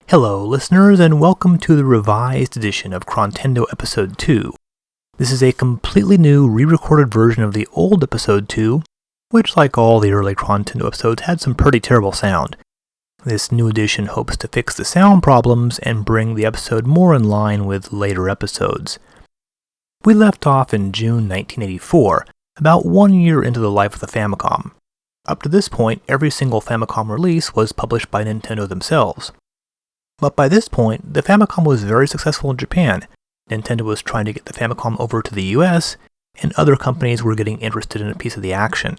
Hello, listeners, and welcome to the revised edition of Chrontendo Episode 2. This is a completely new, re-recorded version of the old Episode 2, which, like all the early Chrontendo episodes, had some pretty terrible sound. This new edition hopes to fix the sound problems and bring the episode more in line with later episodes. We left off in June 1984, about 1 year into the life of the Famicom. Up to this point, every single Famicom release was published by Nintendo themselves. But by this point, the Famicom was very successful in Japan. Nintendo was trying to get the Famicom over to the US, and other companies were getting interested in a piece of the action.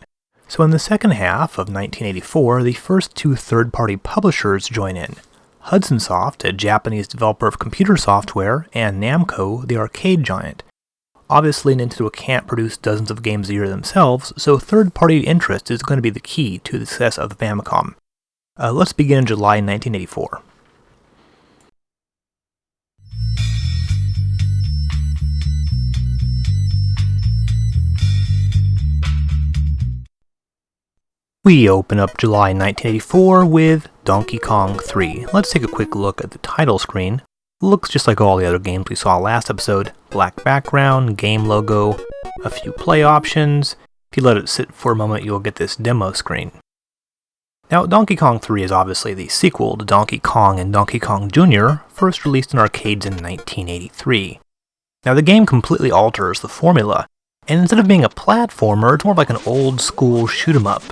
So in the second half of 1984, the first two third-party publishers join in. Hudson Soft, a Japanese developer of computer software, and Namco, the arcade giant. Obviously, Nintendo can't produce dozens of games a year themselves, so third-party interest is going to be the key to the success of the Famicom. Let's begin in July 1984. We open up July 1984 with Donkey Kong 3. Let's take a quick look at the title screen. Looks just like all the other games we saw last episode. Black background, game logo, a few play options. If you let it sit for a moment, you'll get this demo screen. Now, Donkey Kong 3 is obviously the sequel to Donkey Kong and Donkey Kong Jr., first released in arcades in 1983. Now, the game completely alters the formula, and instead of being a platformer, it's more like an old-school shoot-'em-up.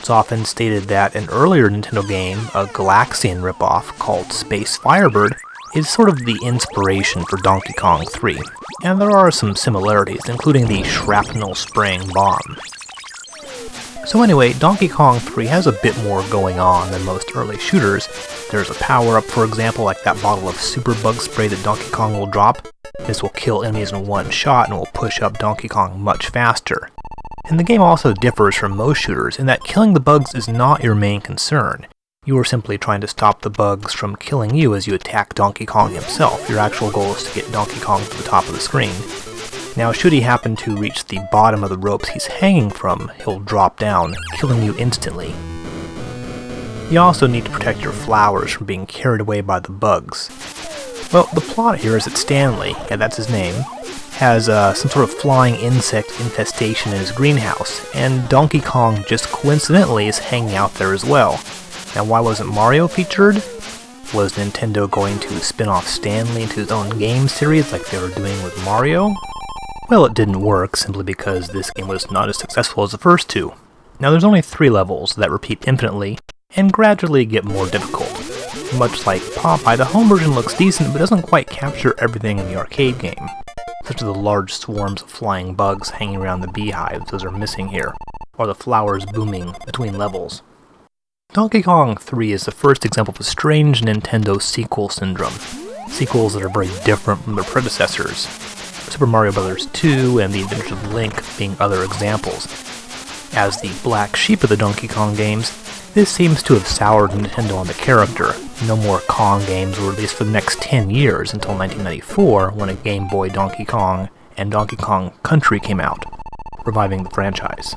It's often stated that an earlier Nintendo game, a Galaxian ripoff called Space Firebird, is sort of the inspiration for Donkey Kong 3, and there are some similarities, including the shrapnel spraying bomb. So anyway, Donkey Kong 3 has a bit more going on than most early shooters. There's a power-up, for example, like that bottle of super bug spray that Donkey Kong will drop. This will kill enemies in one shot and will push up Donkey Kong much faster. And the game also differs from most shooters in that killing the bugs is not your main concern. You are simply trying to stop the bugs from killing you as you attack Donkey Kong himself. Your actual goal is to get Donkey Kong to the top of the screen. Now, should he happen to reach the bottom of the ropes he's hanging from, he'll drop down, killing you instantly. You also need to protect your flowers from being carried away by the bugs. Well, the plot here is that Stanley, and that's his name, has some sort of flying insect infestation in his greenhouse, and Donkey Kong just coincidentally is hanging out there as well. Now, why wasn't Mario featured? Was Nintendo going to spin off Stanley into his own game series like they were doing with Mario? Well, it didn't work simply because this game was not as successful as the first two. Now, there's only 3 levels that repeat infinitely and gradually get more difficult. Much like Popeye, the home version looks decent but doesn't quite capture everything in the arcade game, such as the large swarms of flying bugs hanging around the beehives. Those are missing here, or the flowers booming between levels. Donkey Kong 3 is the first example of a strange Nintendo sequel syndrome. Sequels that are very different from their predecessors. Super Mario Bros. 2 and The Adventures of Link being other examples. As the black sheep of the Donkey Kong games, this seems to have soured Nintendo on the character. No more Kong games were released for the next 10 years until 1994 when a Game Boy Donkey Kong and Donkey Kong Country came out, reviving the franchise.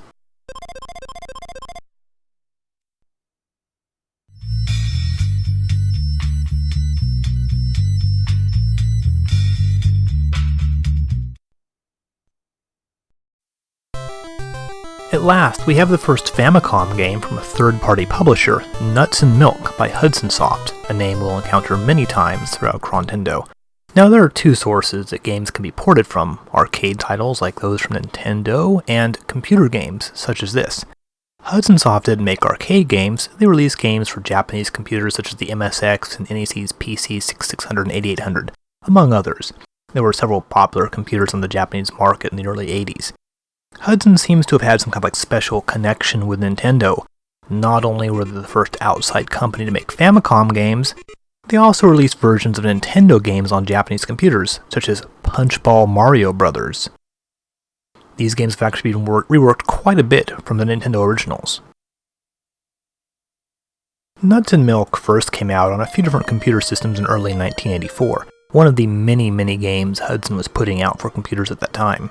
At last, we have the first Famicom game from a third-party publisher, Nuts and Milk by Hudson Soft, a name we'll encounter many times throughout Chrontendo. Now, there are 2 sources that games can be ported from: arcade titles like those from Nintendo, and computer games such as this. Hudson Soft didn't make arcade games, they released games for Japanese computers such as the MSX and NEC's PC 6600 and 8800, among others. There were several popular computers on the Japanese market in the early 80s. Hudson seems to have had some kind of special connection with Nintendo. Not only were they the first outside company to make Famicom games, they also released versions of Nintendo games on Japanese computers, such as Punchball Mario Bros. These games have actually been reworked quite a bit from the Nintendo originals. Nuts and Milk first came out on a few different computer systems in early 1984, one of the many games Hudson was putting out for computers at that time,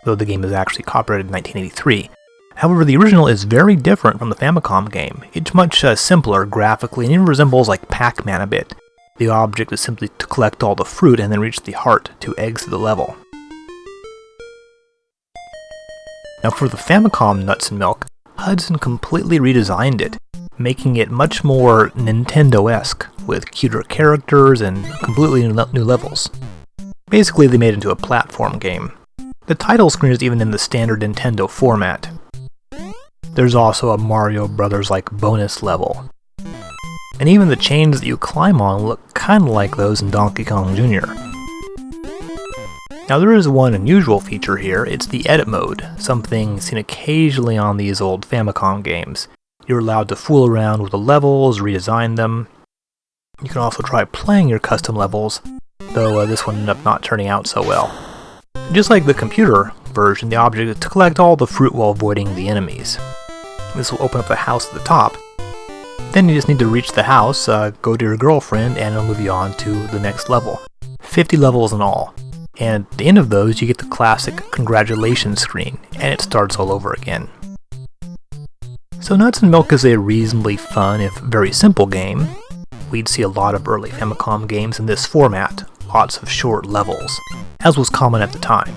though the game is actually copyrighted in 1983. However, the original is very different from the Famicom game. It's much simpler graphically and even resembles like Pac-Man a bit. The object is simply to collect all the fruit and then reach the heart to exit the level. Now for the Famicom Nuts and Milk, Hudson completely redesigned it, making it much more Nintendo-esque, with cuter characters and completely new levels. Basically, they made it into a platform game. The title screen is even in the standard Nintendo format. There's also a Mario Brothers-like bonus level. And even the chains that you climb on look kinda like those in Donkey Kong Jr. Now there is one unusual feature here, it's the edit mode, something seen occasionally on these old Famicom games. You're allowed to fool around with the levels, redesign them. You can also try playing your custom levels, though this one ended up not turning out so well. Just like the computer version, the object is to collect all the fruit while avoiding the enemies. This will open up the house at the top. Then you just need to reach the house, go to your girlfriend, and it'll move you on to the next level. 50 levels in all. And at the end of those, you get the classic congratulations screen, and it starts all over again. So Nuts and Milk is a reasonably fun, if very simple game. We'd see a lot of early Famicom games in this format, lots of short levels, as was common at the time.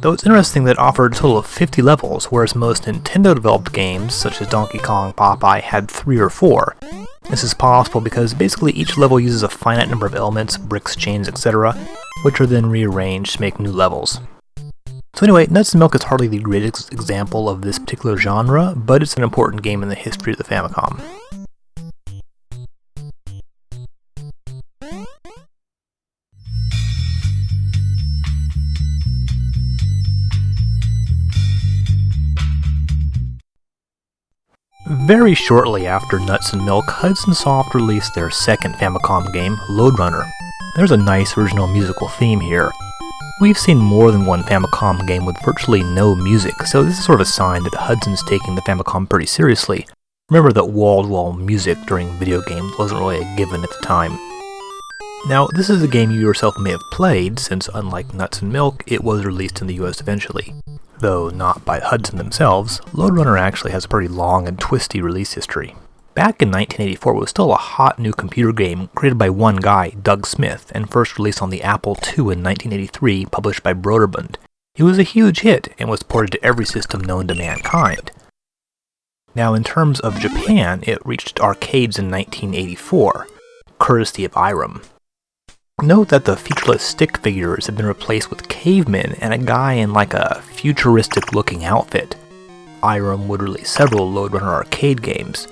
Though it's interesting that it offered a total of 50 levels, whereas most Nintendo-developed games, such as Donkey Kong, Popeye, had 3 or 4. This is possible because basically each level uses a finite number of elements, bricks, chains, etc., which are then rearranged to make new levels. So anyway, Nuts and Milk is hardly the greatest example of this particular genre, but it's an important game in the history of the Famicom. Very shortly after Nuts and Milk, Hudson Soft released their second Famicom game, Lode Runner. There's a nice original musical theme here. We've seen more than one Famicom game with virtually no music, so this is sort of a sign that Hudson's taking the Famicom pretty seriously. Remember that wall-to-wall music during video games wasn't really a given at the time. Now, this is a game you yourself may have played, since unlike Nuts and Milk, it was released in the US eventually. Though not by Hudson themselves, Lode Runner actually has a pretty long and twisty release history. Back in 1984, it was still a hot new computer game created by one guy, Doug Smith, and first released on the Apple II in 1983, published by Broderbund. It was a huge hit, and was ported to every system known to mankind. Now, in terms of Japan, it reached arcades in 1984, courtesy of Irem. Note that the featureless stick figures have been replaced with cavemen and a guy in like a futuristic-looking outfit. Irem would release several Lode Runner arcade games.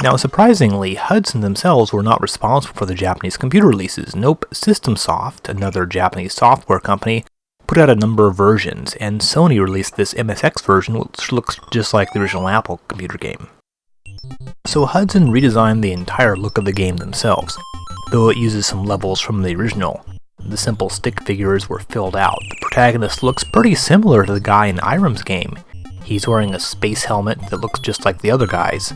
Now, surprisingly, Hudson themselves were not responsible for the Japanese computer releases. Nope, System Soft, another Japanese software company, put out a number of versions, and Sony released this MSX version, which looks just like the original Apple computer game. So Hudson redesigned the entire look of the game themselves, though it uses some levels from the original. The simple stick figures were filled out. The protagonist looks pretty similar to the guy in Irem's game. He's wearing a space helmet that looks just like the other guys.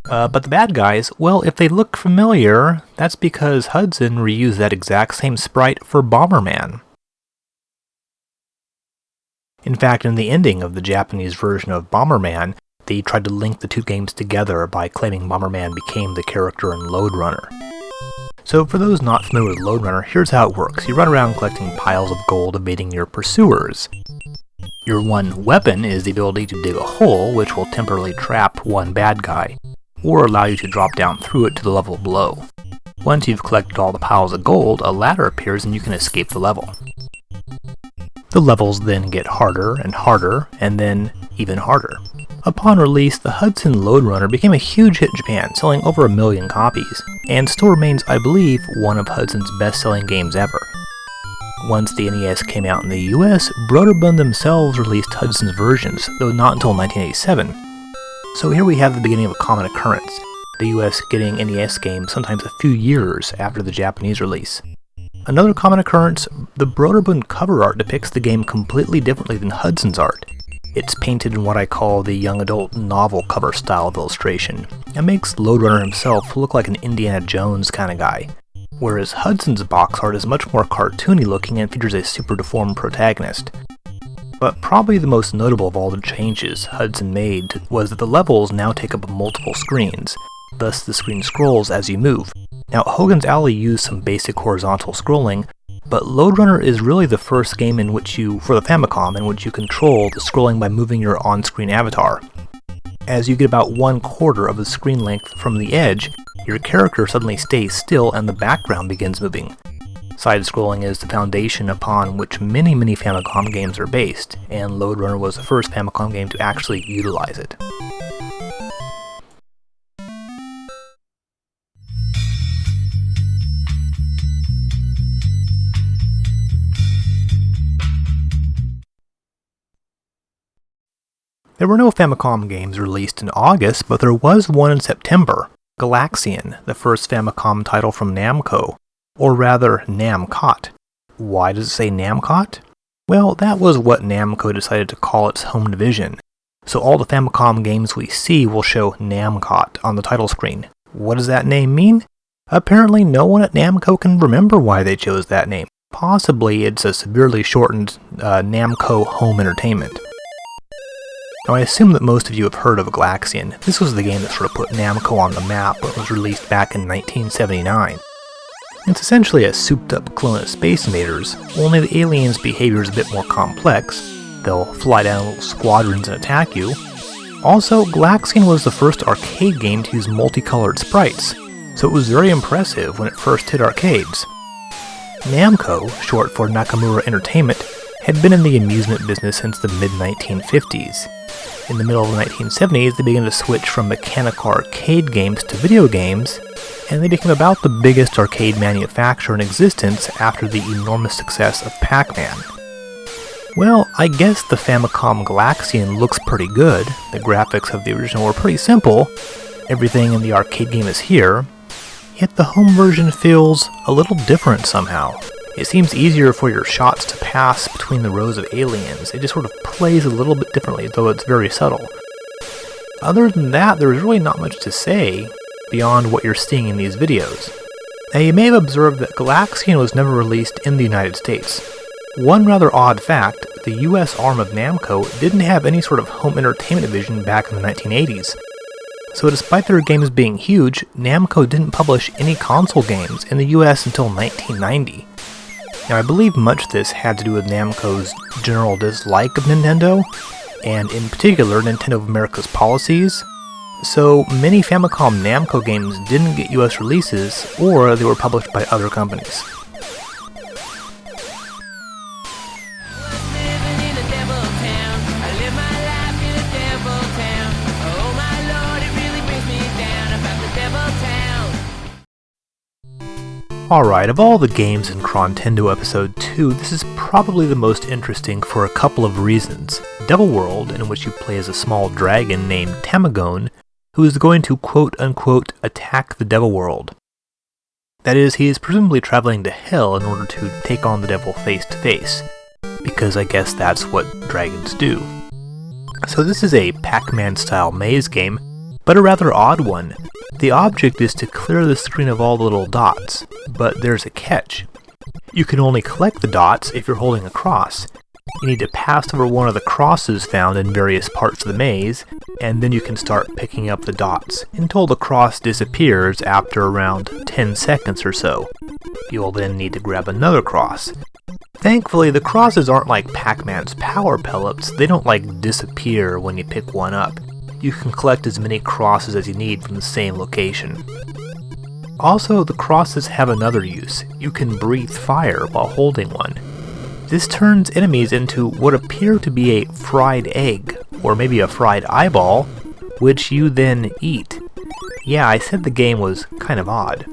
But the bad guys, well, if they look familiar, that's because Hudson reused that exact same sprite for Bomberman. In fact, in the ending of the Japanese version of Bomberman, they tried to link the two games together by claiming Bomberman became the character in Lode Runner. So for those not familiar with Lode Runner, here's how it works. You run around collecting piles of gold, evading your pursuers. Your one weapon is the ability to dig a hole, which will temporarily trap one bad guy, or allow you to drop down through it to the level below. Once you've collected all the piles of gold, a ladder appears and you can escape the level. The levels then get harder, and then even harder. Upon release, the Hudson Lode Runner became a huge hit in Japan, selling over 1 million copies, and still remains, I believe, one of Hudson's best-selling games ever. Once the NES came out in the US, Broderbund themselves released Hudson's versions, though not until 1987. So here we have the beginning of a common occurrence, the US getting NES games sometimes a few years after the Japanese release. Another common occurrence, the Broderbund cover art depicts the game completely differently than Hudson's art. It's painted in what I call the young adult novel cover style of illustration, and makes Lode Runner himself look like an Indiana Jones kind of guy, whereas Hudson's box art is much more cartoony looking and features a super deformed protagonist. But probably the most notable of all the changes Hudson made was that the levels now take up multiple screens, thus the screen scrolls as you move, Now, Hogan's Alley used some basic horizontal scrolling, but Lode Runner is really the first game in which for the Famicom, in which you control the scrolling by moving your on-screen avatar. As you get about 1/4 of the screen length from the edge, your character suddenly stays still and the background begins moving. Side-scrolling is the foundation upon which many Famicom games are based, and Lode Runner was the first Famicom game to actually utilize it. There were no Famicom games released in August, but there was one in September, Galaxian, the first Famicom title from Namco, or rather Namcot. Why does it say Namcot? Well, that was what Namco decided to call its home division, so all the Famicom games we see will show Namcot on the title screen. What does that name mean? Apparently no one at Namco can remember why they chose that name. Possibly it's a severely shortened Namco Home Entertainment. Now, I assume that most of you have heard of Galaxian. This was the game that sort of put Namco on the map when it was released back in 1979. It's essentially a souped-up clone of Space Invaders, only the aliens' behavior is a bit more complex. They'll fly down little squadrons and attack you. Also, Galaxian was the first arcade game to use multicolored sprites, so it was very impressive when it first hit arcades. Namco, short for Nakamura Entertainment, had been in the amusement business since the mid-1950s. In the middle of the 1970s, they began to switch from mechanical arcade games to video games, and they became about the biggest arcade manufacturer in existence after the enormous success of Pac-Man. Well, I guess the Famicom Galaxian looks pretty good. The graphics of the original were pretty simple. Everything in the arcade game is here, yet the home version feels a little different somehow. It seems easier for your shots to pass between the rows of aliens. It just sort of plays a little bit differently, though it's very subtle. Other than that, there's really not much to say beyond what you're seeing in these videos. Now, you may have observed that Galaxian was never released in the United States. One rather odd fact, the US arm of Namco didn't have any sort of home entertainment division back in the 1980s. So despite their games being huge, Namco didn't publish any console games in the US until 1990. Now, I believe much of this had to do with Namco's general dislike of Nintendo, and in particular Nintendo of America's policies. So many Famicom Namco games didn't get US releases, or they were published by other companies. Alright, of all the games in Chrontendo Episode 2, this is probably the most interesting for a couple of reasons. Devil World, in which you play as a small dragon named Tamagon, who is going to quote-unquote attack the Devil World. That is, he is presumably traveling to Hell in order to take on the devil face to face, because I guess that's what dragons do. So this is a Pac-Man style maze game, but a rather odd one. The object is to clear the screen of all the little dots, but there's a catch. You can only collect the dots if you're holding a cross. You need to pass over one of the crosses found in various parts of the maze, and then you can start picking up the dots, until the cross disappears after around 10 seconds or so. You'll then need to grab another cross. Thankfully, the crosses aren't like Pac-Man's power pellets. They don't disappear when you pick one up. You can collect as many crosses as you need from the same location. Also, the crosses have another use. You can breathe fire while holding one. This turns enemies into what appear to be a fried egg, or maybe a fried eyeball, which you then eat. Yeah, I said the game was kind of odd.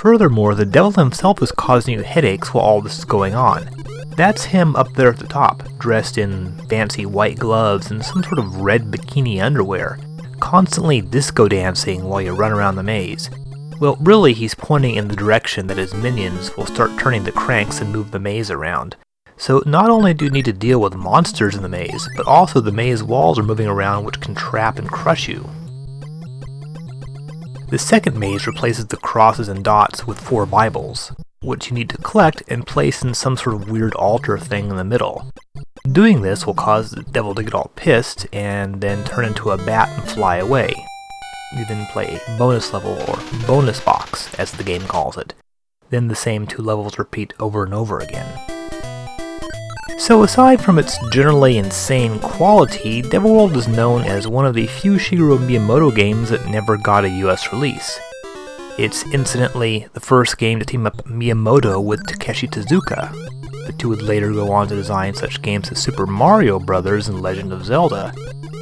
Furthermore, the devil himself is causing you headaches while all this is going on. That's him up there at the top, dressed in fancy white gloves and some sort of red bikini underwear, constantly disco dancing while you run around the maze. Well, really, he's pointing in the direction that his minions will start turning the cranks and move the maze around. So not only do you need to deal with monsters in the maze, but also the maze walls are moving around which can trap and crush you. The second maze replaces the crosses and dots with 4 Bibles, which you need to collect and place in some sort of weird altar thing in the middle. Doing this will cause the devil to get all pissed and then turn into a bat and fly away. You then play a bonus level, or bonus box, as the game calls it. Then the same 2 levels repeat over and over again. So aside from its generally insane quality, Devil World is known as one of the few Shigeru Miyamoto games that never got a US release. It's incidentally the first game to team up Miyamoto with Takeshi Tezuka. The two would later go on to design such games as Super Mario Bros. And Legend of Zelda.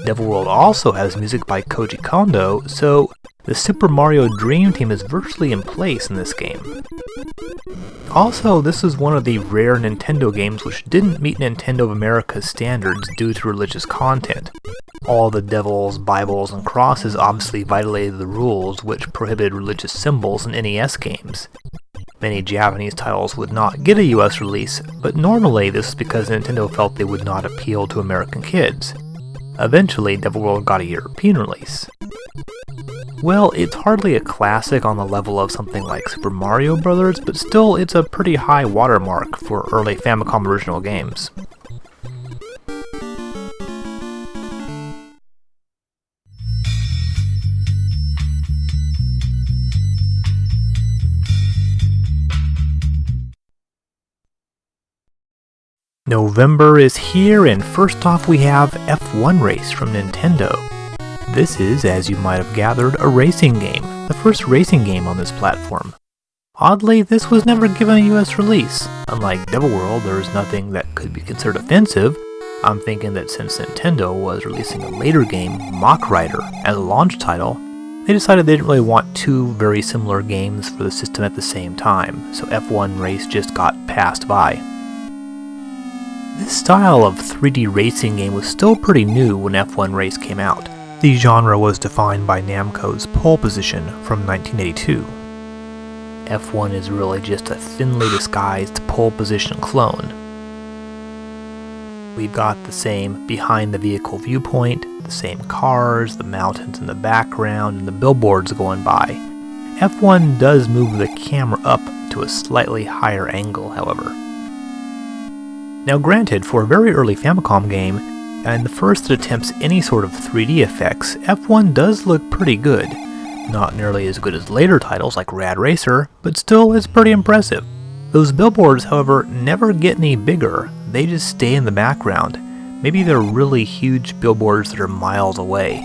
Devil World also has music by Koji Kondo, so the Super Mario Dream Team is virtually in place in this game. Also, this is one of the rare Nintendo games which didn't meet Nintendo of America's standards due to religious content. All the devils, Bibles, and crosses obviously violated the rules which prohibited religious symbols in NES games. Many Japanese titles would not get a US release, but normally this is because Nintendo felt they would not appeal to American kids. Eventually, Devil World got a European release. Well, it's hardly a classic on the level of something like Super Mario Bros., but still it's a pretty high watermark for early Famicom original games. November is here, and first off we have F1 Race from Nintendo. This is, as you might have gathered, a racing game, the first racing game on this platform. Oddly, this was never given a US release. Unlike Devil World, there is nothing that could be considered offensive. I'm thinking that since Nintendo was releasing a later game, Mach Rider, as a launch title, they decided they didn't really want 2 very similar games for the system at the same time, so F1 Race just got passed by. This style of 3D racing game was still pretty new when F1 Race came out. The genre was defined by Namco's Pole Position from 1982. F1 is really just a thinly disguised Pole Position clone. We've got the same behind the vehicle viewpoint, the same cars, the mountains in the background, and the billboards going by. F1 does move the camera up to a slightly higher angle, however. Now granted, for a very early Famicom game, and the first that attempts any sort of 3D effects, F1 does look pretty good. Not nearly as good as later titles like Rad Racer, but still it's pretty impressive. Those billboards, however, never get any bigger, they just stay in the background. Maybe they're really huge billboards that are miles away.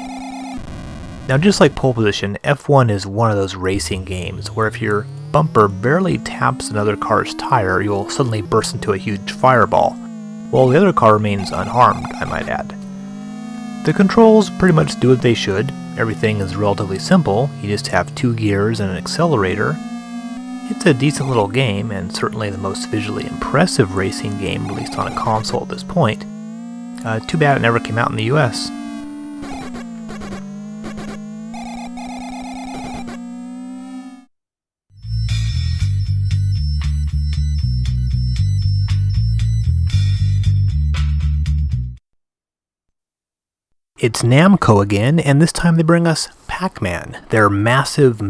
Now just like Pole Position, F1 is one of those racing games where if your bumper barely taps another car's tire, you'll suddenly burst into a huge fireball, while the other car remains unharmed, I might add. The controls pretty much do what they should. Everything is relatively simple. You just have 2 gears and an accelerator. It's a decent little game, and certainly the most visually impressive racing game released on a console at this point. Too bad it never came out in the US. It's Namco again, and this time they bring us Pac-Man, their massive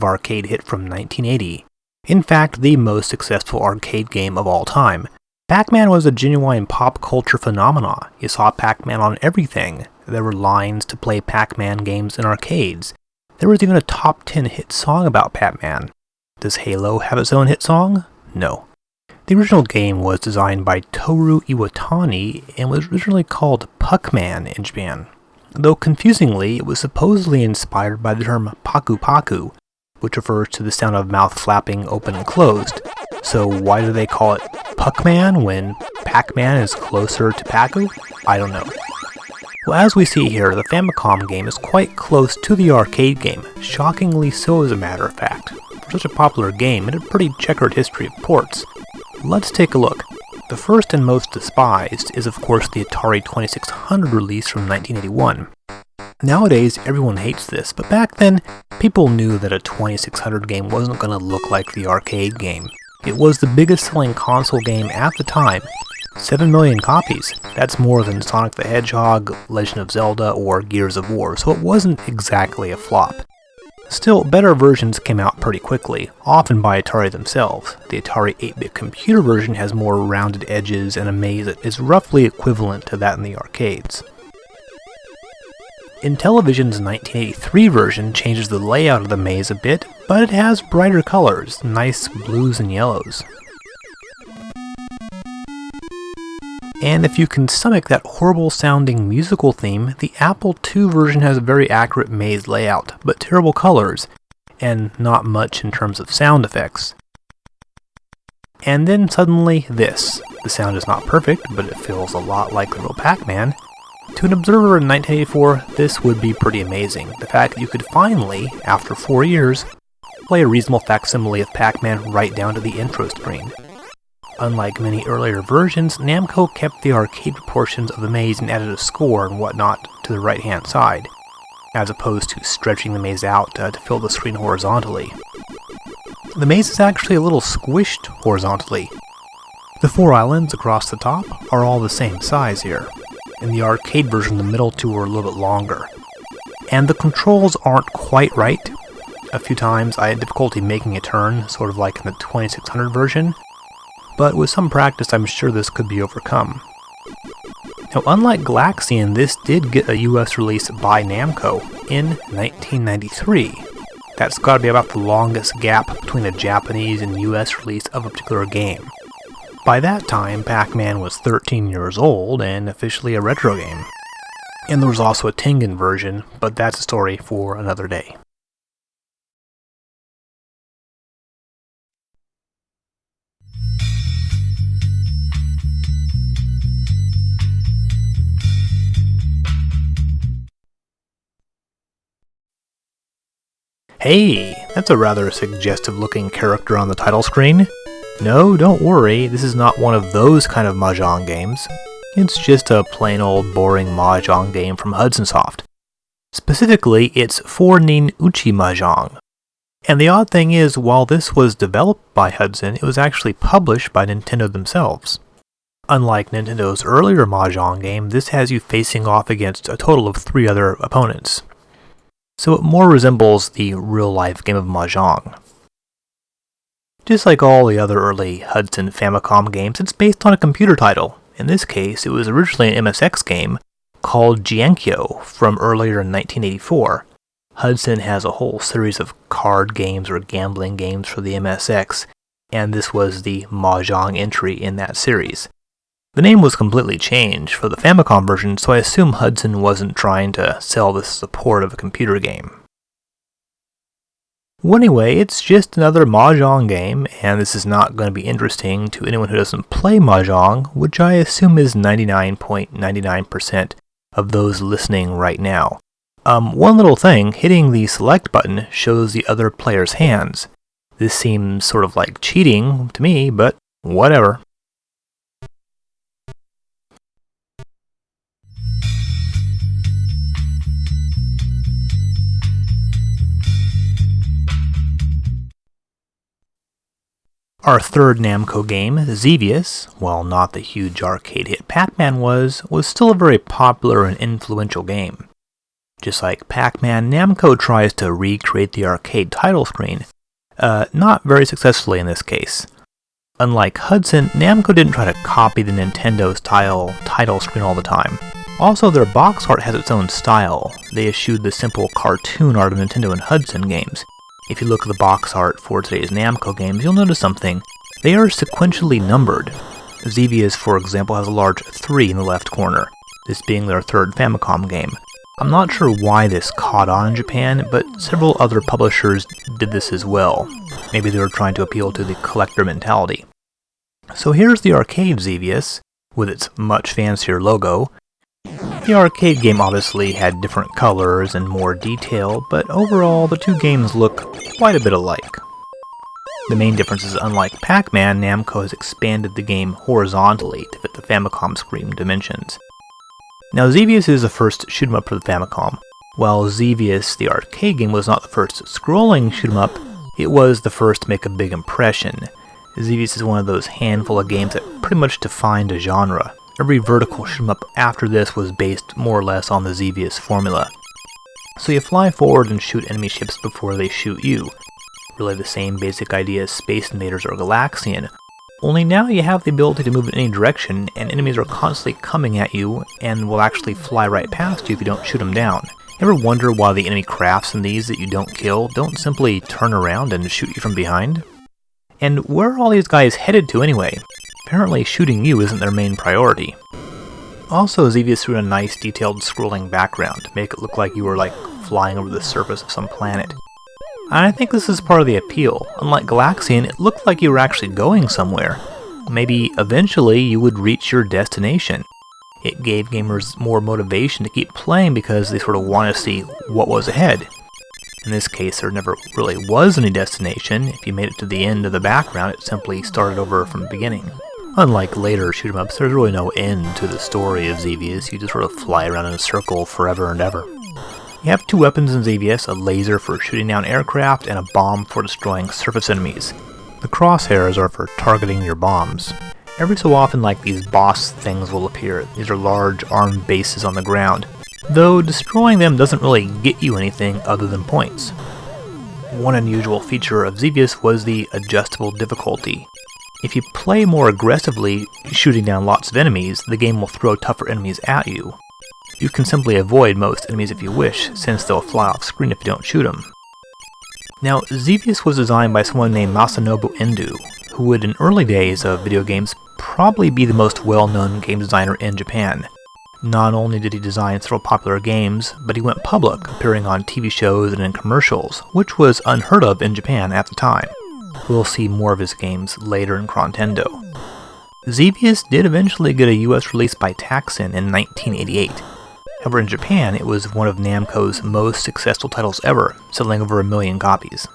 arcade hit from 1980. In fact, the most successful arcade game of all time. Pac-Man was a genuine pop culture phenomenon. You saw Pac-Man on everything. There were lines to play Pac-Man games in arcades. There was even a top 10 hit song about Pac-Man. Does Halo have its own hit song? No. The original game was designed by Toru Iwatani and was originally called Pac-Man in Japan. Though confusingly, it was supposedly inspired by the term paku paku, which refers to the sound of mouth flapping open and closed. So why do they call it Pac-Man when Pac-Man is closer to Paku? I don't know. Well, as we see here, the Famicom game is quite close to the arcade game, shockingly so as a matter of fact. For such a popular game, it had a pretty checkered history of ports. Let's take a look. The first and most despised is of course the Atari 2600 release from 1981. Nowadays everyone hates this, but back then people knew that a 2600 game wasn't going to look like the arcade game. It was the biggest selling console game at the time, 7 million copies. That's more than Sonic the Hedgehog, Legend of Zelda, or Gears of War, so it wasn't exactly a flop. Still, better versions came out pretty quickly, often by Atari themselves. The Atari 8-bit computer version has more rounded edges and a maze that is roughly equivalent to that in the arcades. Intellivision's 1983 version changes the layout of the maze a bit, but it has brighter colors, nice blues and yellows. And if you can stomach that horrible sounding musical theme, the Apple II version has a very accurate maze layout, but terrible colors, and not much in terms of sound effects. And then suddenly this. The sound is not perfect, but it feels a lot like the real Pac-Man. To an observer in 1984, this would be pretty amazing. The fact that you could finally, after 4 years, play a reasonable facsimile of Pac-Man right down to the intro screen. Unlike many earlier versions, Namco kept the arcade proportions of the maze and added a score and whatnot to the right-hand side, as opposed to stretching the maze out to fill the screen horizontally. The maze is actually a little squished horizontally. The 4 islands across the top are all the same size here. In the arcade version, the middle 2 are a little bit longer. And the controls aren't quite right. A few times I had difficulty making a turn, sort of like in the 2600 version, but with some practice I'm sure this could be overcome. Now, unlike Galaxian, this did get a US release by Namco in 1993. That's gotta be about the longest gap between a Japanese and US release of a particular game. By that time, Pac-Man was 13 years old and officially a retro game. And there was also a Tengen version, but that's a story for another day. Hey, that's a rather suggestive looking character on the title screen. No, don't worry, this is not one of those kind of Mahjong games. It's just a plain old boring Mahjong game from Hudson Soft. Specifically, it's for Nin Uchi Mahjong. And the odd thing is, while this was developed by Hudson, it was actually published by Nintendo themselves. Unlike Nintendo's earlier Mahjong game, this has you facing off against a total of 3 other opponents. So it more resembles the real-life game of Mahjong. Just like all the other early Hudson Famicom games, it's based on a computer title. In this case, it was originally an MSX game called Jiankyo from earlier in 1984. Hudson has a whole series of card games or gambling games for the MSX, and this was the Mahjong entry in that series. The name was completely changed for the Famicom version, so I assume Hudson wasn't trying to sell this as a port of a computer game. Well, anyway, it's just another Mahjong game, and this is not going to be interesting to anyone who doesn't play Mahjong, which I assume is 99.99% of those listening right now. One little thing, hitting the select button shows the other player's hands. This seems sort of like cheating to me, but whatever. Our third Namco game, Xevious, while not the huge arcade hit Pac-Man was still a very popular and influential game. Just like Pac-Man, Namco tries to recreate the arcade title screen, not very successfully in this case. Unlike Hudson, Namco didn't try to copy the Nintendo-style title screen all the time. Also, their box art has its own style. They eschewed the simple cartoon art of Nintendo and Hudson games. If you look at the box art for today's Namco games, you'll notice something. They are sequentially numbered. Xevious, for example, has a large 3 in the left corner, this being their third Famicom game. I'm not sure why this caught on in Japan, but several other publishers did this as well. Maybe they were trying to appeal to the collector mentality. So here's the arcade Xevious, with its much fancier logo. The arcade game obviously had different colors and more detail, but overall the two games look quite a bit alike. The main difference is, unlike Pac-Man, Namco has expanded the game horizontally to fit the Famicom screen dimensions. Now, Xevious is the first shoot-'em-up for the Famicom. While Xevious, the arcade game, was not the first scrolling shoot-'em-up, it was the first to make a big impression. Xevious is one of those handful of games that pretty much defined a genre. Every vertical shoot-'em-up after this was based more or less on the Xevious formula. So you fly forward and shoot enemy ships before they shoot you. Really the same basic idea as Space Invaders or Galaxian, only now you have the ability to move in any direction, and enemies are constantly coming at you and will actually fly right past you if you don't shoot them down. You Ever wonder why the enemy crafts in these that you don't kill don't simply turn around and shoot you from behind? And where are all these guys headed to anyway? Apparently shooting you isn't their main priority. Also, Xevious threw in a nice detailed scrolling background to make it look like you were like flying over the surface of some planet. And I think this is part of the appeal. Unlike Galaxian, it looked like you were actually going somewhere. Maybe eventually you would reach your destination. It gave gamers more motivation to keep playing because they sort of want to see what was ahead. In this case, there never really was any destination. If you made it to the end of the background, it simply started over from the beginning. Unlike later shoot-'em-ups, there's really no end to the story of Xevious. You just sort of fly around in a circle forever and ever. You have two weapons in Xevious, a laser for shooting down aircraft and a bomb for destroying surface enemies. The crosshairs are for targeting your bombs. Every so often, like, these boss things will appear. These are large armed bases on the ground, though destroying them doesn't really get you anything other than points. One unusual feature of Xevious was the adjustable difficulty. If you play more aggressively, shooting down lots of enemies, the game will throw tougher enemies at you. You can simply avoid most enemies if you wish, since they'll fly off screen if you don't shoot them. Now, Xevious was designed by someone named Masanobu Endo, who would in early days of video games probably be the most well-known game designer in Japan. Not only did he design several popular games, but he went public, appearing on TV shows and in commercials, which was unheard of in Japan at the time. We'll see more of his games later in Chrontendo. Xevious did eventually get a US release by Taxon in 1988. However, in Japan, it was one of Namco's most successful titles ever, selling over 1 million copies.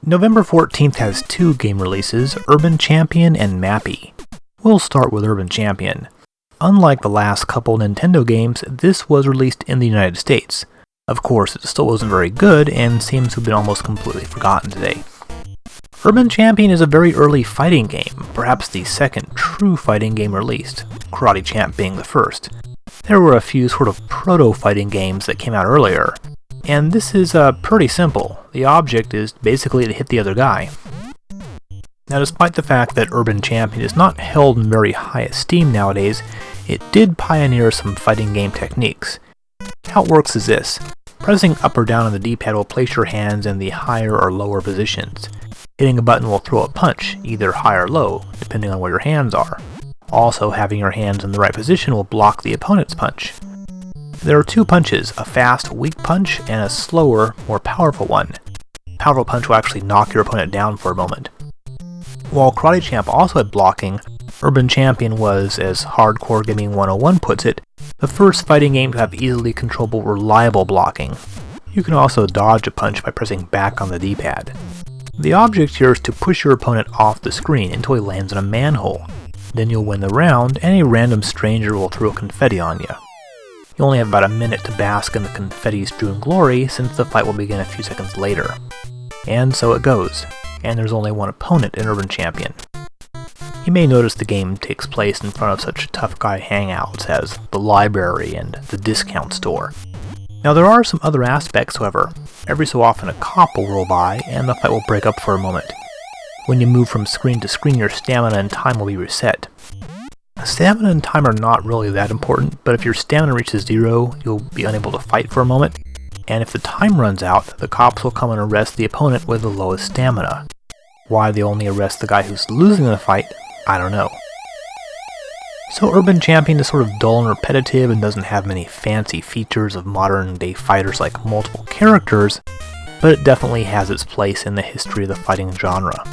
November 14th has two game releases, Urban Champion and Mappy. We'll start with Urban Champion. Unlike the last couple Nintendo games, this was released in the United States. Of course, it still wasn't very good and seems to have been almost completely forgotten today. Urban Champion is a very early fighting game, perhaps the second true fighting game released, Karate Champ being the first. There were a few sort of proto-fighting games that came out earlier, and this is pretty simple. The object is basically to hit the other guy. Now, despite the fact that Urban Champion is not held in very high esteem nowadays, it did pioneer some fighting game techniques. How it works is this. Pressing up or down on the D-pad will place your hands in the higher or lower positions. Hitting a button will throw a punch, either high or low, depending on where your hands are. Also, having your hands in the right position will block the opponent's punch. There are two punches, a fast, weak punch, and a slower, more powerful one. A powerful punch will actually knock your opponent down for a moment. While Karate Champ also had blocking, Urban Champion was, as Hardcore Gaming 101 puts it, the first fighting game to have easily controllable, reliable blocking. You can also dodge a punch by pressing back on the D-pad. The object here is to push your opponent off the screen until he lands in a manhole. Then you'll win the round, and a random stranger will throw confetti on you. You only have about a minute to bask in the confetti-strewn glory, since the fight will begin a few seconds later. And so it goes, and there's only one opponent in Urban Champion. You may notice the game takes place in front of such tough guy hangouts as the library and the discount store. Now, there are some other aspects, however. Every so often a cop will roll by, and the fight will break up for a moment. When you move from screen to screen, your stamina and time will be reset. Stamina and time are not really that important, but if your stamina reaches 0, you'll be unable to fight for a moment, and if the time runs out, the cops will come and arrest the opponent with the lowest stamina. Why they only arrest the guy who's losing the fight, I don't know. So Urban Champion is sort of dull and repetitive and doesn't have many fancy features of modern day fighters like multiple characters, but it definitely has its place in the history of the fighting genre.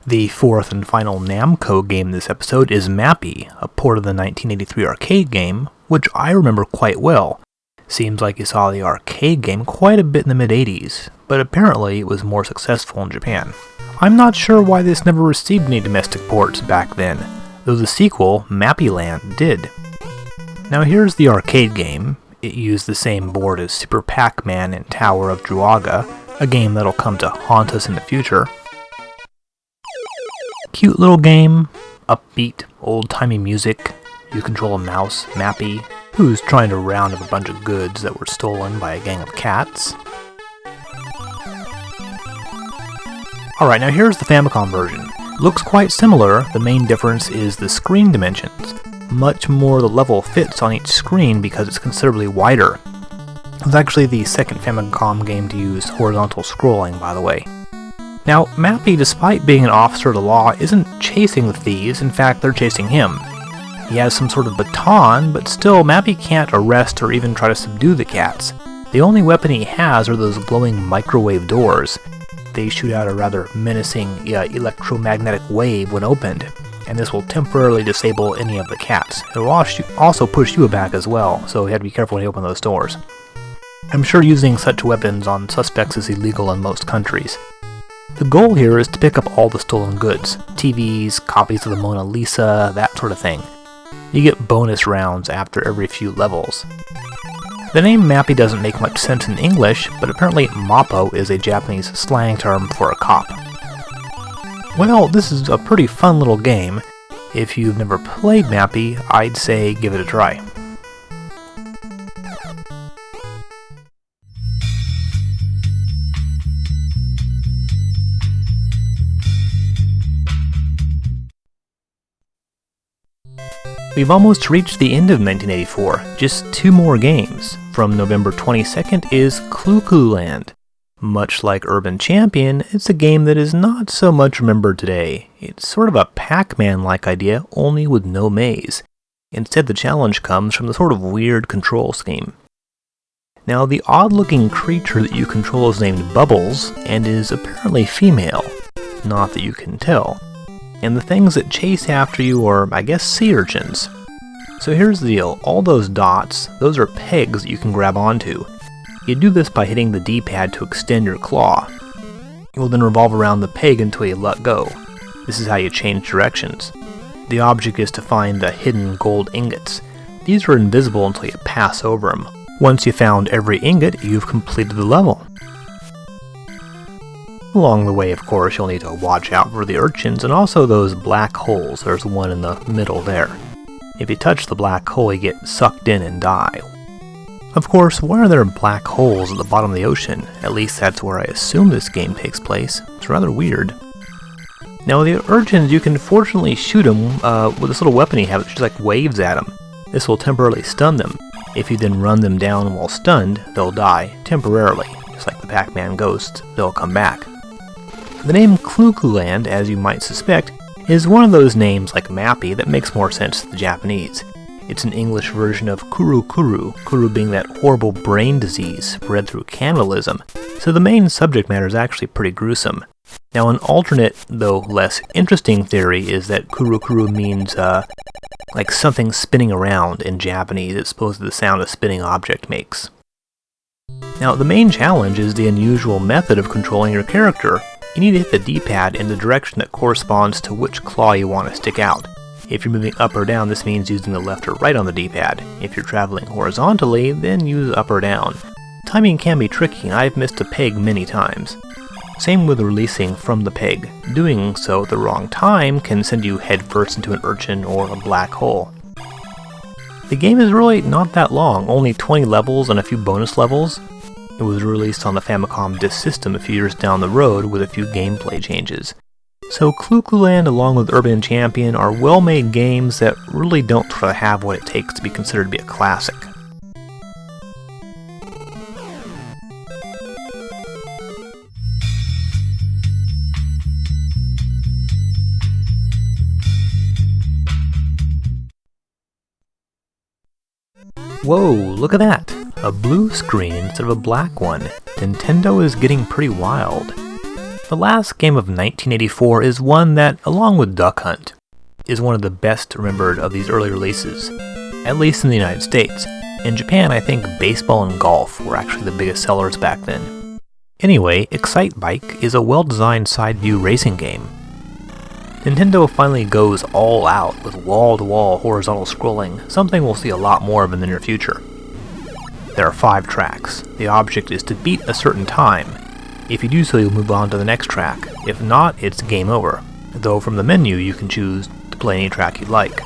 The fourth and final Namco game in this episode is Mappy, a port of the 1983 arcade game, which I remember quite well. Seems like you saw the arcade game quite a bit in the mid-80s, but apparently it was more successful in Japan. I'm not sure why this never received any domestic ports back then, though the sequel, Mappy Land, did. Now here's the arcade game. It used the same board as Super Pac-Man and Tower of Druaga, a game that'll come to haunt us in the future. Cute little game, upbeat, old-timey music. You control a mouse, Mappy, who's trying to round up a bunch of goods that were stolen by a gang of cats. Alright, now here's the Famicom version. Looks quite similar, the main difference is the screen dimensions. Much more of the level fits on each screen because it's considerably wider. It was actually the second Famicom game to use horizontal scrolling, by the way. Now, Mappy, despite being an officer of the law, isn't chasing the thieves, in fact they're chasing him. He has some sort of baton, but still Mappy can't arrest or even try to subdue the cats. The only weapon he has are those glowing microwave doors. They shoot out a rather menacing electromagnetic wave when opened, and this will temporarily disable any of the cats. It will also push you back as well, so you have to be careful when you open those doors. I'm sure using such weapons on suspects is illegal in most countries. The goal here is to pick up all the stolen goods, TVs, copies of the Mona Lisa, that sort of thing. You get bonus rounds after every few levels. The name Mappy doesn't make much sense in English, but apparently Mappo is a Japanese slang term for a cop. Well, this is a pretty fun little game. If you've never played Mappy, I'd say give it a try. We've almost reached the end of 1984, just 2 more games. From November 22nd is Clu Clu Land. Much like Urban Champion, it's a game that is not so much remembered today. It's sort of a Pac-Man-like idea, only with no maze. Instead, the challenge comes from the sort of weird control scheme. Now, the odd-looking creature that you control is named Bubbles, and is apparently female. Not that you can tell. And the things that chase after you are, I guess, sea urchins. So here's the deal, all those dots, those are pegs that you can grab onto. You do this by hitting the D-pad to extend your claw. You will then revolve around the peg until you let go. This is how you change directions. The object is to find the hidden gold ingots. These are invisible until you pass over them. Once you've found every ingot, you've completed the level. Along the way, of course, you'll need to watch out for the urchins and also those black holes. There's one in the middle there. If you touch the black hole, you get sucked in and die. Of course, why are there black holes at the bottom of the ocean? At least that's where I assume this game takes place. It's rather weird. Now, the urchins, you can fortunately shoot them with this little weapon you have that just like waves at them. This will temporarily stun them. If you then run them down while stunned, they'll die temporarily. Just like the Pac-Man ghosts, they'll come back. The name Clu Clu Land, as you might suspect, is one of those names like Mappy that makes more sense to the Japanese. It's an English version of Kuru Kuru, Kuru being that horrible brain disease spread through cannibalism, so the main subject matter is actually pretty gruesome. Now, an alternate, though less interesting theory is that Kuru Kuru means, like something spinning around in Japanese. It's supposed to be the sound a spinning object makes. Now, the main challenge is the unusual method of controlling your character. You need to hit the D-pad in the direction that corresponds to which claw you want to stick out. If you're moving up or down, this means using the left or right on the D-pad. If you're traveling horizontally, then use up or down. Timing can be tricky, and I've missed a peg many times. Same with releasing from the peg. Doing so at the wrong time can send you headfirst into an urchin or a black hole. The game is really not that long, only 20 levels and a few bonus levels. It was released on the Famicom Disk System a few years down the road with a few gameplay changes. So Clu Clu Land along with Urban Champion are well-made games that really don't try to have what it takes to be considered to be a classic. Whoa, look at that! A blue screen instead of a black one. Nintendo is getting pretty wild. The last game of 1984 is one that, along with Duck Hunt, is one of the best remembered of these early releases, at least in the United States. In Japan, I think baseball and golf were actually the biggest sellers back then. Anyway, ExciteBike is a well-designed side-view racing game. Nintendo finally goes all out with wall-to-wall horizontal scrolling, something we'll see a lot more of in the near future. There are 5 tracks. The object is to beat a certain time. If you do so, you'll move on to the next track. If not, it's game over, though from the menu you can choose to play any track you like.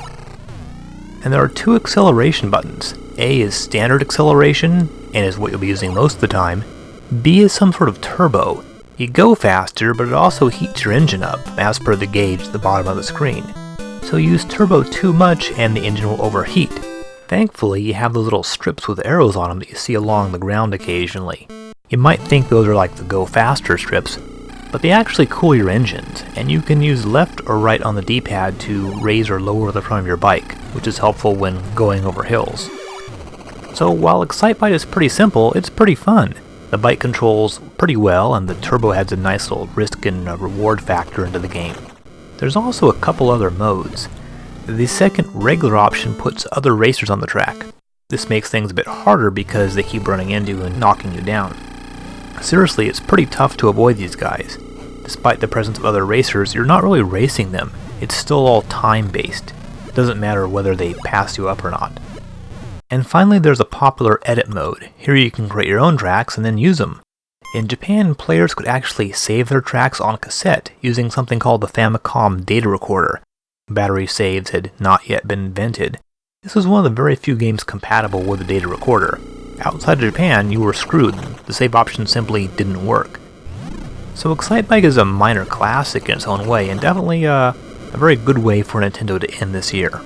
And there are 2 acceleration buttons. A is standard acceleration, and is what you'll be using most of the time. B is some sort of turbo. You go faster, but it also heats your engine up, as per the gauge at the bottom of the screen. So use turbo too much and the engine will overheat. Thankfully, you have those little strips with arrows on them that you see along the ground occasionally. You might think those are like the go faster strips, but they actually cool your engines, and you can use left or right on the D-pad to raise or lower the front of your bike, which is helpful when going over hills. So while ExciteBike is pretty simple, it's pretty fun. The bike controls pretty well, and the turbo adds a nice little risk and reward factor into the game. There's also a couple other modes. The second regular option puts other racers on the track. This makes things a bit harder because they keep running into and knocking you down. Seriously, it's pretty tough to avoid these guys. Despite the presence of other racers, you're not really racing them. It's still all time-based. It doesn't matter whether they pass you up or not. And finally, there's a popular edit mode. Here you can create your own tracks and then use them. In Japan, players could actually save their tracks on cassette using something called the Famicom data recorder. Battery saves had not yet been invented. This was one of the very few games compatible with a data recorder. Outside of Japan, you were screwed. The save option simply didn't work. So ExciteBike is a minor classic in its own way, and definitely a very good way for Nintendo to end this year.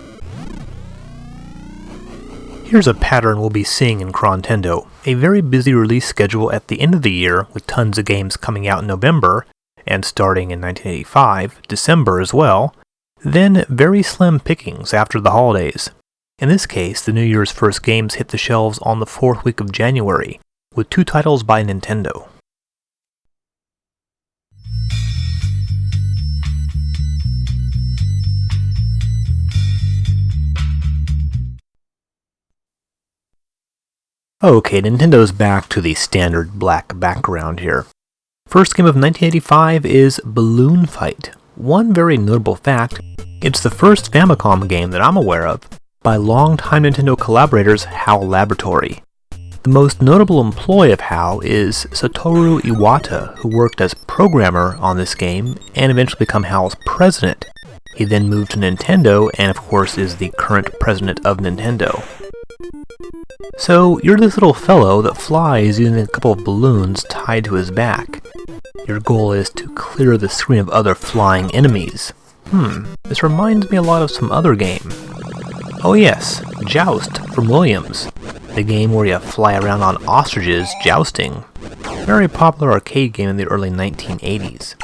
Here's a pattern we'll be seeing in Chrontendo. A very busy release schedule at the end of the year, with tons of games coming out in November, and starting in 1985, December as well, then very slim pickings after the holidays. In this case, the New Year's first games hit the shelves on the 4th week of January, with 2 titles by Nintendo. Okay, Nintendo's back to the standard black background here. First game of 1985 is Balloon Fight. One very notable fact, it's the first Famicom game that I'm aware of by longtime Nintendo collaborators HAL Laboratory. The most notable employee of HAL is Satoru Iwata, who worked as programmer on this game and eventually became HAL's president. He then moved to Nintendo and of course is the current president of Nintendo. So, you're this little fellow that flies using a couple of balloons tied to his back. Your goal is to clear the screen of other flying enemies. This reminds me a lot of some other game. Oh yes, Joust from Williams, the game where you fly around on ostriches jousting. Very popular arcade game in the early 1980s.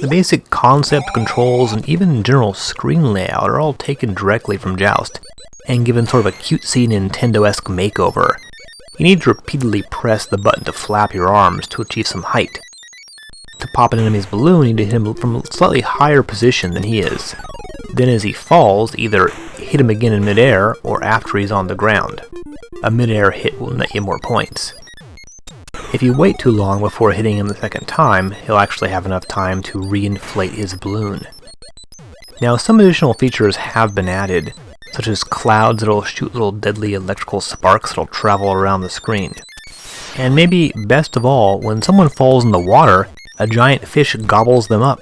The basic concept, controls, and even general screen layout are all taken directly from Joust, and given sort of a cutesy Nintendo-esque makeover. You need to repeatedly press the button to flap your arms to achieve some height. To pop an enemy's balloon, you need to hit him from a slightly higher position than he is. Then as he falls, either hit him again in midair, or after he's on the ground. A midair hit will net you more points. If you wait too long before hitting him the second time, he'll actually have enough time to re-inflate his balloon. Now some additional features have been added, such as clouds that'll shoot little deadly electrical sparks that'll travel around the screen. And maybe best of all, when someone falls in the water, a giant fish gobbles them up.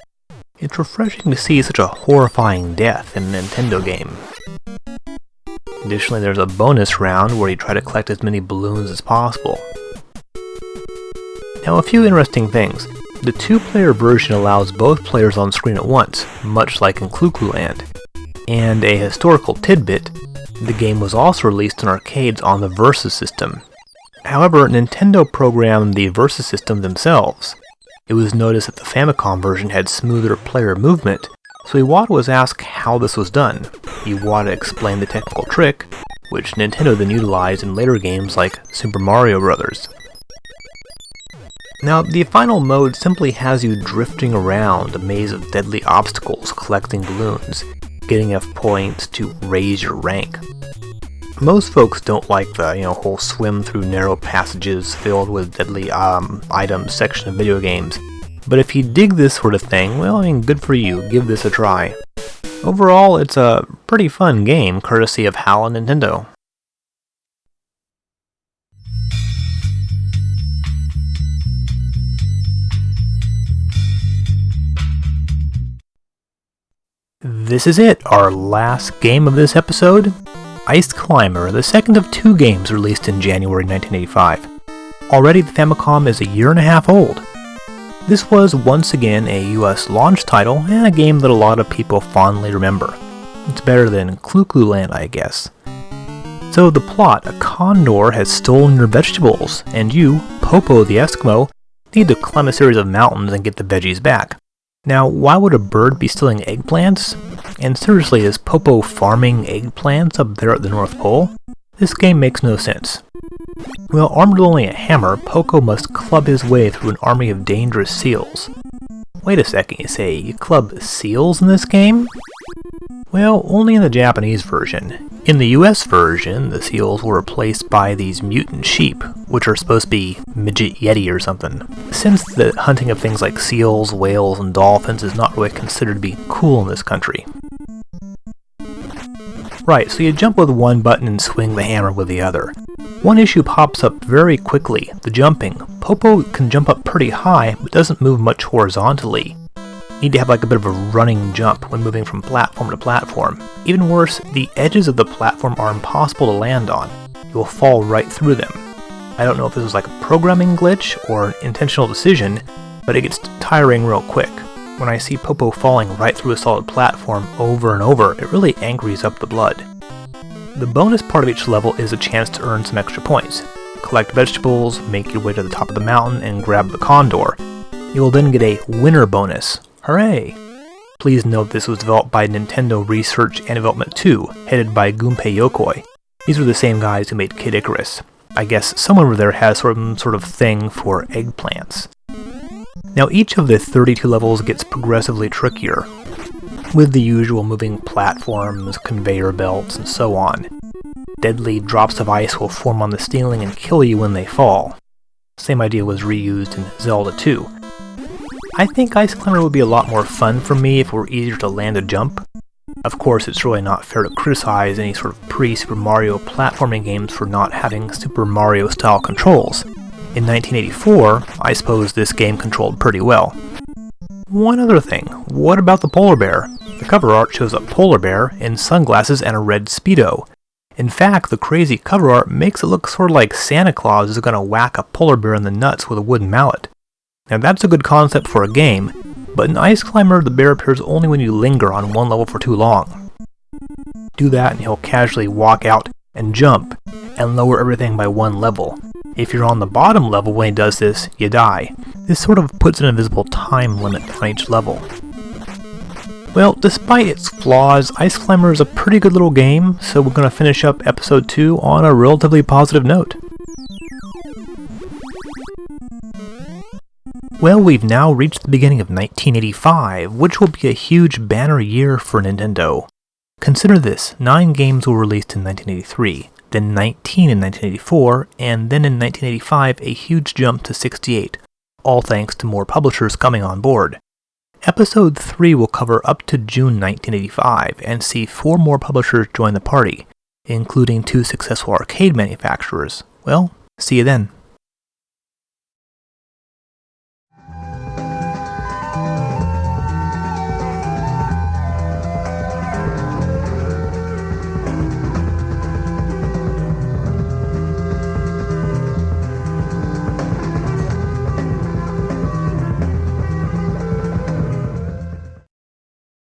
It's refreshing to see such a horrifying death in a Nintendo game. Additionally, there's a bonus round where you try to collect as many balloons as possible. Now a few interesting things. The 2-player version allows both players on screen at once, much like in Clu Clu Land. And a historical tidbit, the game was also released in arcades on the Versus system. However, Nintendo programmed the Versus system themselves. It was noticed that the Famicom version had smoother player movement, so Iwata was asked how this was done. Iwata explained the technical trick, which Nintendo then utilized in later games like Super Mario Bros. Now, the final mode simply has you drifting around a maze of deadly obstacles, collecting balloons, getting enough points to raise your rank. Most folks don't like the whole swim through narrow passages filled with deadly items section of video games, but if you dig this sort of thing, well, good for you, give this a try. Overall, it's a pretty fun game, courtesy of HAL and Nintendo. This is it, our last game of this episode. Ice Climber, the second of two games released in January 1985. Already the Famicom is a year and a half old. This was once again a US launch title and a game that a lot of people fondly remember. It's better than Clu Clu Land, I guess. So the plot, a condor has stolen your vegetables, and you, Popo the Eskimo, need to climb a series of mountains and get the veggies back. Now, why would a bird be stealing eggplants? And seriously, is Popo farming eggplants up there at the North Pole? This game makes no sense. Well, armed with only a hammer, Poco must club his way through an army of dangerous seals. Wait a second, you say, you club seals in this game? Well, only in the Japanese version. In the US version, the seals were replaced by these mutant sheep, which are supposed to be midget yeti or something. Since the hunting of things like seals, whales, and dolphins is not really considered to be cool in this country. Right, so you jump with one button and swing the hammer with the other. One issue pops up very quickly, the jumping. Popo can jump up pretty high, but doesn't move much horizontally. You need to have like a bit of a running jump when moving from platform to platform. Even worse, the edges of the platform are impossible to land on. You will fall right through them. I don't know if this was like a programming glitch or an intentional decision, but it gets tiring real quick. When I see Popo falling right through a solid platform over and over, it really angries up the blood. The bonus part of each level is a chance to earn some extra points. Collect vegetables, make your way to the top of the mountain, and grab the condor. You will then get a winner bonus. Hooray! Please note this was developed by Nintendo Research and Development 2, headed by Gunpei Yokoi. These were the same guys who made Kid Icarus. I guess someone over there has some sort of thing for eggplants. Now each of the 32 levels gets progressively trickier, with the usual moving platforms, conveyor belts, and so on. Deadly drops of ice will form on the ceiling and kill you when they fall. Same idea was reused in Zelda 2. I think Ice Climber would be a lot more fun for me if it were easier to land a jump. Of course, it's really not fair to criticize any sort of pre-Super Mario platforming games for not having Super Mario-style controls. In 1984, I suppose this game controlled pretty well. One other thing, what about the polar bear? The cover art shows a polar bear in sunglasses and a red Speedo. In fact, the crazy cover art makes it look sort of like Santa Claus is going to whack a polar bear in the nuts with a wooden mallet. Now that's a good concept for a game, but in Ice Climber the bear appears only when you linger on one level for too long. Do that and he'll casually walk out and jump, and lower everything by one level. If you're on the bottom level when he does this, you die. This sort of puts an invisible time limit on each level. Well, despite its flaws, Ice Climber is a pretty good little game, so we're going to finish up episode 2 on a relatively positive note. Well, we've now reached the beginning of 1985, which will be a huge banner year for Nintendo. Consider this, 9 games were released in 1983, then 19 in 1984, and then in 1985 a huge jump to 68, all thanks to more publishers coming on board. Episode 3 will cover up to June 1985 and see 4 more publishers join the party, including 2 successful arcade manufacturers. Well, see you then.